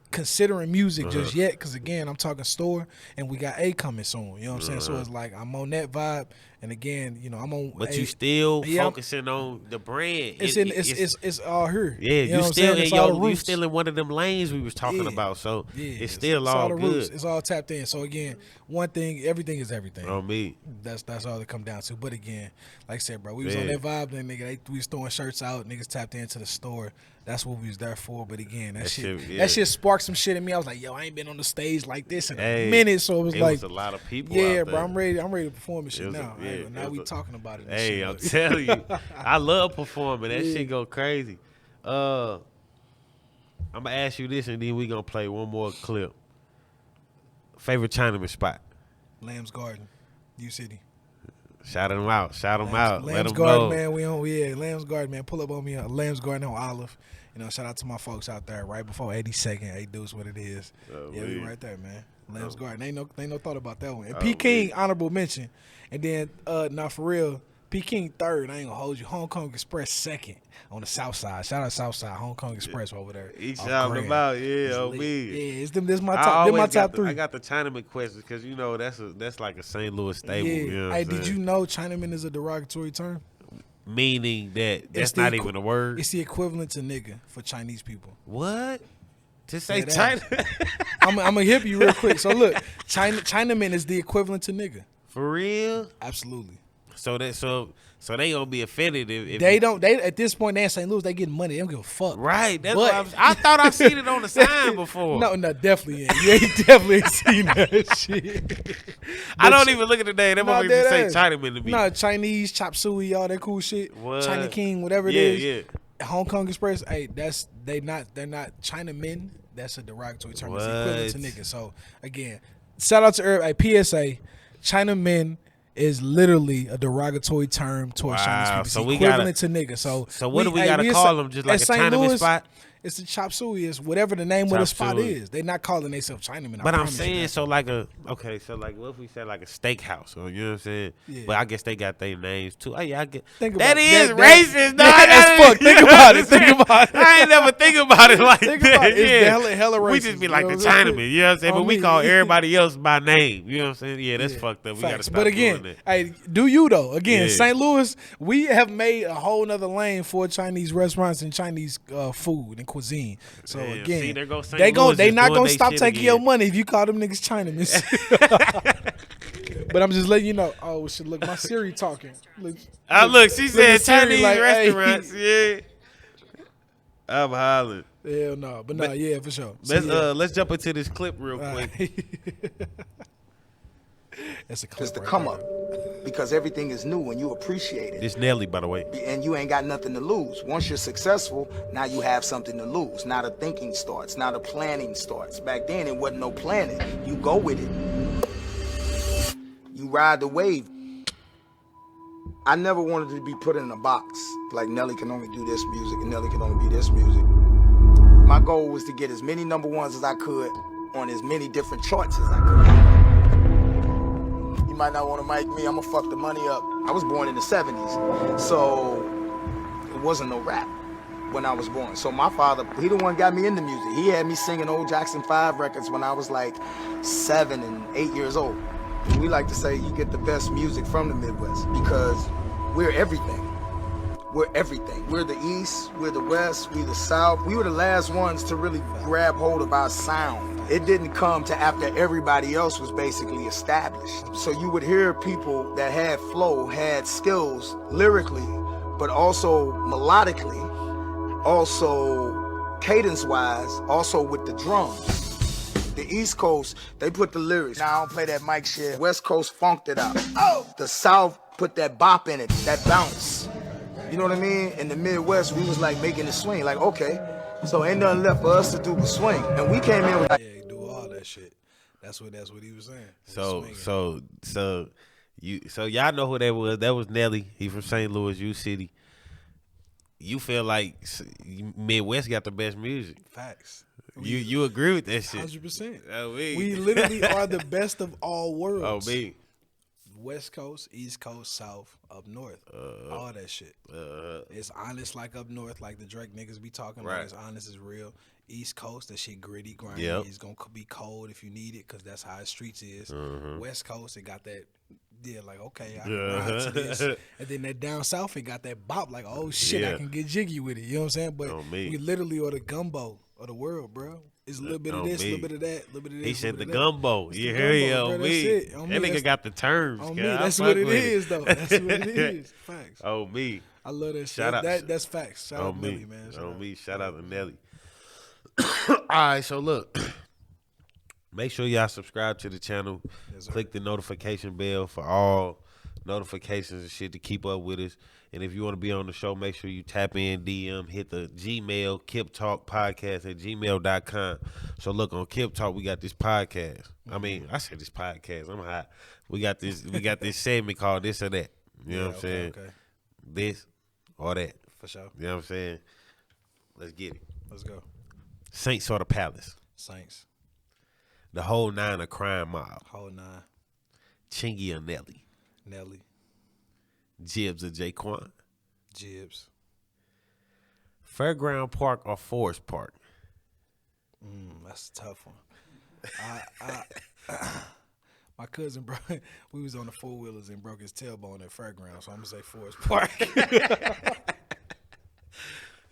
considering music just yet because, again, I'm talking store and we got A coming soon. You know what I'm saying? So it's like I'm on that vibe. And, again, you know, I'm on But you still focusing on the brand. It's all here. Yeah, you know you still in one of them lanes we was talking about. So it's still all good. Roots. It's all tapped in. So, again, one thing, everything is everything. On me. That's all it come down to. But, again, like I said, bro, we was on that vibe. Then, nigga, we was throwing shirts out. Niggas tapped into the store. That's what we was there for. But, again, that shit sparked some shit in me. I was like, yo, I ain't been on the stage like this in a minute. So it was like. It was a lot of people out there. bro, I'm ready to perform this shit now. Now we talking about it. Hey, I'm telling you, I love performing. That shit go crazy. I'm gonna ask you this, and then we gonna play one more clip. Favorite Chinaman spot? Lamb's Garden, U-City. Shout them out. Lamb's Let them Garden, know. man. Lamb's Garden, man. Pull up on me. Lamb's Garden on Olive. You know, shout out to my folks out there right before 82nd. Hey, dudes, what it is. We right there, man. Lamb's Garden. Ain't no thought about that one. And P. King, honorable mention. And then, for real, P. King third. I ain't gonna hold you. Hong Kong Express second on the South Side. Shout out South Side. Hong Kong Express over there. He shouting them out, Yeah, it's this my top. My top three. I got the Chinaman questions because you know that's like a St. Louis staple. Yeah. You know hey, did you know Chinaman is a derogatory term? Meaning that's not even a word. It's the equivalent to nigga for Chinese people. What? To say China? I'm gonna hip you real quick. So look, Chinaman is the equivalent to nigga. For real? Absolutely. So they gonna be offended if they don't. They at this point they in St. Louis they getting money. They don't give a fuck. Right. That's what I thought I seen it on the sign before. No, definitely ain't. You ain't definitely seen that shit. I don't even look at the name. They won't even say Chinaman to me. No, Chinese, chop suey, all that cool shit. What? China King, whatever it is. Yeah. Hong Kong Express. Hey, they're not Chinamen. That's a derogatory term. It's equivalent to nigga. So again, shout out to everybody. PSA, Chinamen is literally a derogatory term towards Chinese people. It's equivalent to nigga. So what do we gotta call them? Just like a Chinaman spot? It's a chop suey. It's whatever the name of the spot is. They're not calling themselves Chinaman. But I'm saying, so like what if we said like a steakhouse? Or, you know what I'm saying? Yeah. But I guess they got their names too. Oh yeah, I get that is racist. As fuck. Think about it. I ain't never think about it like that. It's hella racist. We just be like the Chinaman. You know what I'm saying? But we call everybody else by name. You know what I'm saying? Yeah, that's fucked up. We gotta stop doing that. Hey, do you though? Again, St. Louis, we have made a whole nother lane for Chinese restaurants and Chinese food and cuisine. So again, they not gonna stop taking your money if you call them niggas Chinamen. But I'm just letting you know. Oh shit! Look, my Siri talking. Look, she said Chinese restaurants. Hey. Yeah, I'm hollering. Hell no, but no, yeah, for sure. Let's jump into this clip real quick. It's the come up because everything is new and you appreciate it. It's Nelly, by the way. And you ain't got nothing to lose. Once you're successful, now you have something to lose. Now the thinking starts. Now the planning starts. Back then, it wasn't no planning. You go with it. You ride the wave. I never wanted to be put in a box. Like Nelly can only do this music and Nelly can only be this music. My goal was to get as many number ones as I could on as many different charts as I could. Might not want to mic me, I'm gonna fuck the money up. I was born in the 70s, so it wasn't no rap when I was born. So my father, he the one got me into music. He had me singing old Jackson 5 records when I was like 7 and 8 years old. We like to say you get the best music from the Midwest because we're everything. We're everything. We're the East, we're the West, we're the South. We were the last ones to really grab hold of our sound. It didn't come to after everybody else was basically established. So you would hear people that had flow, had skills lyrically, but also melodically, also cadence-wise, also with the drums. The East Coast, they put the lyrics. Now I don't play that mic shit. West Coast funked it out. Oh! The South put that bop in it, that bounce. You know what I mean? In the Midwest, we was like making it swing. Like, okay, So ain't nothing left for us to do but swing. And we came in with do all that shit. That's what he was saying. So y'all know who that was. That was Nelly. He from St. Louis, U City. You feel like Midwest got the best music. Facts. You agree with that shit? 100%. Oh, me. We literally are the best of all worlds. Oh, me. West Coast, East Coast, South, up North, all that shit. It's honest like up North, like the Drake niggas be talking about. It's honest, is real. East Coast, that shit gritty, grimy. It's gonna be cold if you need it, cause that's how the streets is. West Coast, it got that. Yeah, like, okay, I can ride to this. And then that down south, it got that bop, like, oh shit, I can get jiggy with it. You know what I'm saying? But we literally are the gumbo of the world, bro. It's a little bit of this, a little bit of that, a little bit of this. He said the gumbo. You hear me on me. That nigga got the terms. On me. That's what it is, though. That's what it is. Facts. On me. I love that shit. Shout out. That's facts. Shout out to Nelly, man. On me. Shout out to Nelly. All right, so look. Make sure y'all subscribe to the channel. Yes, click the notification bell for all notifications and shit to keep up with us. And if you want to be on the show, make sure you tap in, DM, hit the Gmail, KipTalkPodcast@gmail.com. So look, on KipTalk, we got this podcast. I mean, I said this podcast. I'm hot. We got this segment called This or That. You know what I'm saying? Okay. This or that. For sure. You know what I'm saying? Let's get it. Let's go. Saints or the Palace? Saints. The whole nine of crime mob. Whole nine. Chingy or Nelly? Nelly. Jibbs or Jaquan? Jibbs. Fairground Park or Forest Park? That's a tough one. My cousin, bro, we was on the four-wheelers and broke his tailbone at Fairground, so I'm going to say Forest Park.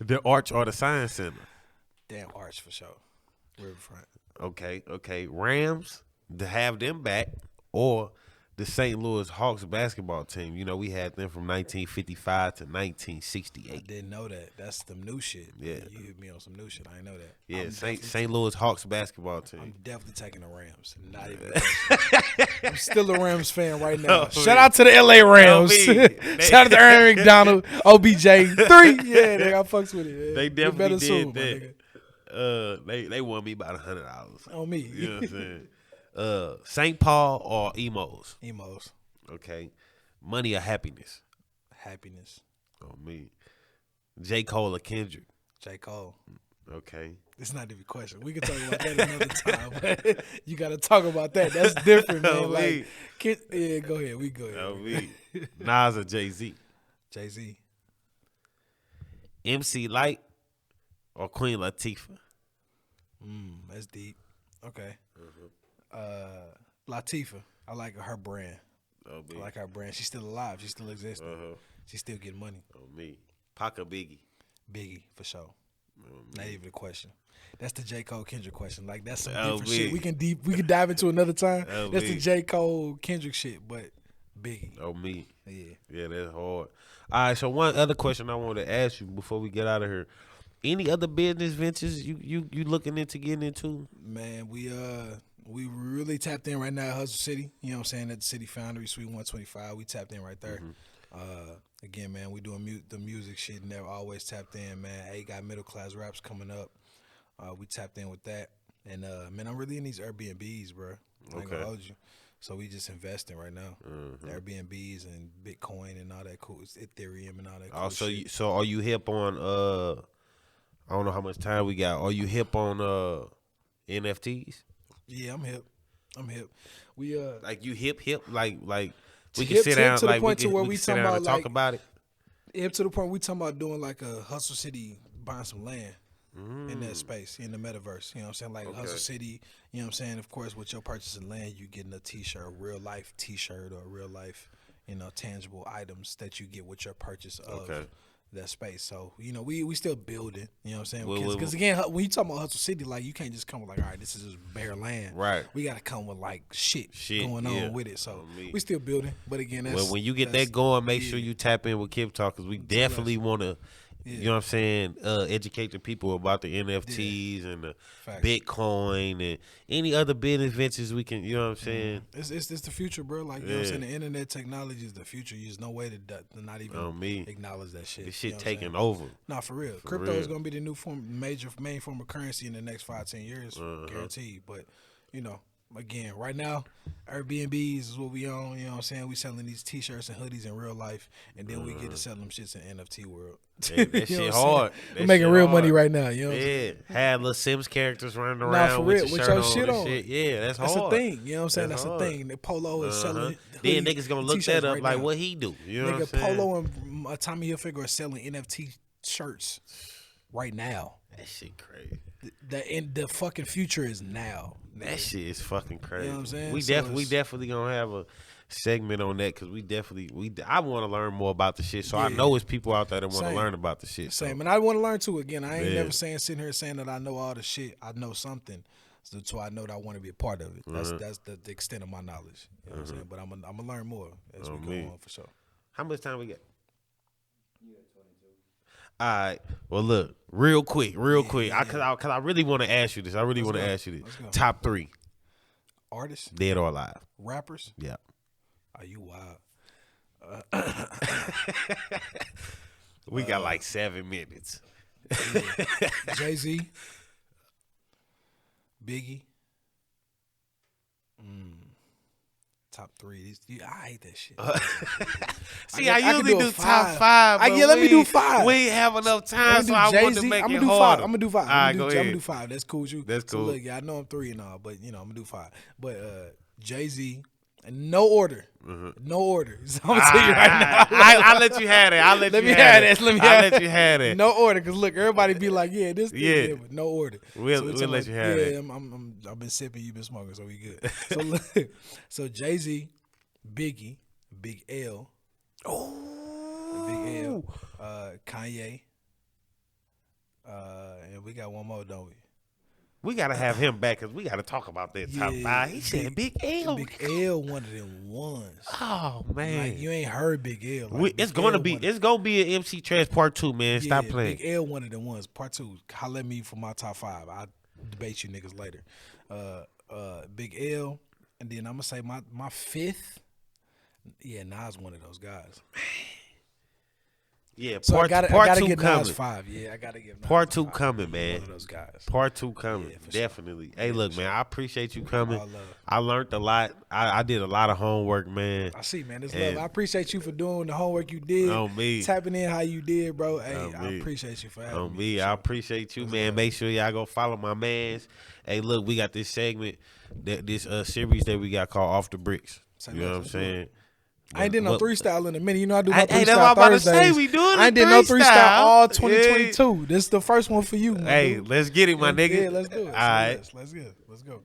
The Arch or the Science Center? Damn Arch for sure. Riverfront. Okay. Rams, to have them back, or the St. Louis Hawks basketball team. You know, we had them from 1955 to 1968. I didn't know that. That's some new shit. Yeah. You hit me on some new shit. I didn't know that. Yeah, St. Louis Hawks basketball team. I'm definitely taking the Rams. Not even I'm still a Rams fan right now. Shout out to the LA Rams. Shout out to Aaron McDonald, OBJ. 3. Yeah, they got fucks with it. They definitely did that. They won me about $100 on me. You know what I'm saying? St. Paul or Emos? Emos. Okay. Money or happiness? Happiness. On me. J. Cole or Kendrick? J. Cole. Okay. It's not even a question. We can talk about that another time. But you got to talk about that. That's different, man. Like, yeah, go ahead. We go ahead. On me. Nas or Jay-Z? Jay-Z. MC Light or Queen Latifah? That's deep. Okay. Latifah. I like her brand. I like her brand. She's still alive. She's still existing. She's still getting money. On me. Pac or Biggie? Biggie, for sure. Not even a question. That's the J. Cole Kendrick question. Like, that's some different shit. We can dive into another time. That's the J. Cole Kendrick shit, but Biggie. Oh, me. Yeah. Yeah, that's hard. All right, so one other question I wanted to ask you before we get out of here. Any other business ventures you looking into getting into? Man, we really tapped in right now at Hustle City. You know what I'm saying? At the City Foundry, Suite 125. We tapped in right there. Again, man, we doing the music shit. Never always tapped in, man. Got middle class raps coming up. We tapped in with that. And man, I'm really in these Airbnbs, bro. I ain't gonna hold you. So we just investing right now. Airbnbs and Bitcoin and all that cool, Ethereum and all that cool shit. So are you hip on I don't know how much time we got. Are you hip on NFTs? Yeah, I'm hip. We like you hip like we can sit down like we can sit down and talk about it. Hip to the point we talking about doing like a Hustle City, buying some land in that space in the metaverse. You know what I'm saying? Like Hustle City. You know what I'm saying? Of course, with your purchase of land, you getting a T-shirt, a real life T-shirt, or real life, tangible items that you get with your purchase of that space. So, we still building, you know what I'm saying? Because again, when you talk about Hustle City, like, you can't just come with like, all right, this is just bare land. Right. We got to come with like shit going on with it. So we still building. But again, when you get that going, make sure you tap in with KipTalk, because we definitely want to You know what I'm saying? Educate the people about the NFTs and the Bitcoin and any other business ventures we can. You know what I'm saying? It's the future, bro. Like you know what I'm saying, the internet technology is the future. There's no way to not even acknowledge that shit. This shit taking over. Nah, for real. Crypto is gonna be the new main form of currency in the next 5-10 years, guaranteed. But you know. Again, right now, Airbnbs is what we own. You know what I'm saying? We selling these T-shirts and hoodies in real life, and then we get to sell them shits in NFT world. Hey, that shit hard. We're making real money right now. You know what I'm saying? Had little Sims characters running around for real, with your shit on. Shit. Yeah, that's hard. That's a thing. You know what I'm saying? That's a thing. The Polo is selling. Then niggas gonna look that up right like now. What he do. You know what I'm saying? Polo and Tommy Hilfiger are selling NFT shirts right now. That shit crazy. The fucking future is now. That shit is fucking crazy. You know what I'm saying? We definitely gonna have a segment on that because I want to learn more about the shit. So I know it's people out there that want to learn about the shit. Same, and I want to learn too. Again, I ain't never sitting here saying that I know all the shit. I know something, so I know that I want to be a part of it. That's the extent of my knowledge. You know what I'm saying? But I'm gonna learn more as we go on for sure. How much time we got? All right. Well, look, real quick, because I really want to ask you this. Top 3 artists, dead or alive, rappers. Yeah. Are you wild? We got like 7 minutes. Jay-Z, Biggie. Top 3. I hate that shit. See, I usually do top 5. Let me do 5. We ain't have enough time, so I want to make it harder. I'm gonna do 5. All right, go ahead. I'm gonna do 5. That's cool with you. That's cool. So look, I know I'm 3 and all, but you know I'm gonna do 5. But Jay-Z, no order. No order. So I'm gonna tell you right now. I'll let you have it. Let me let you have it. No order, cause look, everybody be like, yeah, this thing, yeah, but no order. We'll let you have it. Yeah, I've been sipping, you've been smoking, so we good. So look, so Jay-Z, Biggie, Big L. Oh, Big L. Kanye. And we got one more, don't we? We gotta have him back because we gotta talk about that top 5. He said Big L. Big L, one of them ones. Oh man, like, you ain't heard Big L. Like, it's gonna be an MC Trash Part 2, man. Stop playing. Big L, one of them ones. Part 2. Holla at me for my top 5. I'll debate you niggas later. Big L, and then I'm gonna say my 5th. Yeah, Nas one of those guys. Yeah, so part 2 get coming. Nas 5. Yeah, I gotta give Nas Part 2 5. coming, man. One of those guys. Part 2 coming, definitely. Sure. Hey, look, man, I appreciate you coming. I learned a lot. I did a lot of homework, man. I see, man. It's love. I appreciate you for doing the homework you did. On me. Tapping in how you did, bro. Hey, I appreciate you for having me. On me. I appreciate you, man. Make sure y'all go follow my mans. Hey, look, we got this segment, this series that we got called Off the Bricks. You know what I'm saying? I ain't did no 3-style in a minute. You know I do my 3-style that's what I'm about to say. We doing I ain't did no 3-style all 2022. This is the first one for you. Hey, let's get it, my nigga. Yeah, let's do it. All right. Let's go.